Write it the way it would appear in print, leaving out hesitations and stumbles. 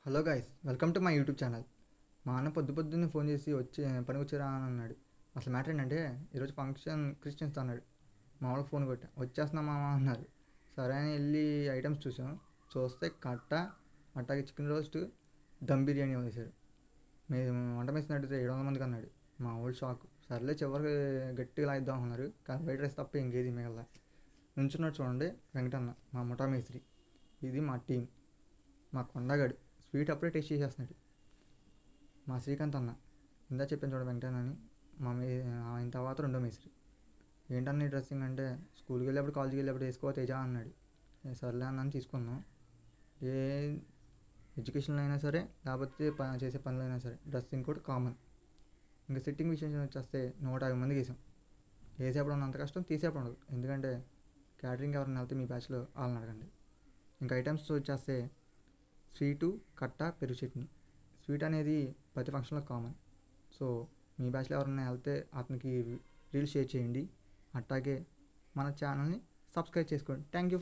Hello guys, welcome to my YouTube channel. మా అన్న పొద్దున్నే ఫోన్ చేసి వచ్చి పనికి వచ్చారా అని అన్నాడు. అసలు మ్యాటర్ ఏంటంటే ఈరోజు ఫంక్షన్ క్రిస్టియన్స్తో అన్నాడు. మా వాళ్ళకి ఫోన్ కొట్టా, వచ్చేస్తున్నా మామ అన్నారు. సరే అని వెళ్ళి ఐటమ్స్ చూసాం. చూస్తే కట్ట, అట్టాగే చికెన్ రోస్ట్, దమ్ బిర్యానీ వేశారు. మేము వంట మేసిన అడిగితే 700 మందికి అన్నాడు. మా వాళ్ళు షాక్. సర్లే చివరికి గట్టిగా లాగిద్దాం అన్నారు. కానీ వైట్ రైస్ తప్ప ఇంకేది మిగల. నుంచున్నాడు చూడండి వెంకటన్న, మా ముఠా మేస్త్రి. ఇది మా టీం. మా కొండగాడు స్వీట్ అప్పుడే టేస్ట్ చేసేస్తున్నాడు. మా శ్రీకాంత్ అన్న, ఇందా చెప్పాను చూడ వెంకటన్న అని, ఆయన తర్వాత రెండో మేస్త్రి. ఏంటన్న ఈ డ్రెస్సింగ్ అంటే, స్కూల్కి వెళ్ళేప్పుడు కాలేజీకి వెళ్ళేప్పుడు వేసుకో తేజ అన్నాడు. సర్లే అన్నాను, తీసుకున్నాం. ఏ ఎడ్యుకేషన్లో అయినా సరే, లేకపోతే చేసే పనులు అయినా సరే డ్రెస్సింగ్ కూడా కామన్. ఇంకా సిట్టింగ్ విషయం వచ్చేస్తే 150 మందికి వేసాం. వేసేప్పుడు ఉన్నంత కష్టం తీసేప్పుడు ఉండదు. ఎందుకంటే క్యాటరింగ్ ఎవరైనా వెళ్తే మీ బ్యాచ్లో వాళ్ళని అడగండి. ఇంకా ఐటమ్స్ వచ్చేస్తే స్వీటు, కట్ట, పెరుగు చట్నీ. స్వీట్ అనేది ప్రతి ఫంక్షన్లో కామన్. సో మీ బ్యాచ్లో ఎవరైనా వెళ్తే అతనికి రీల్స్ షేర్ చేయండి. అట్లాగే మన ఛానల్ని సబ్స్క్రైబ్ చేసుకోండి. Thank you.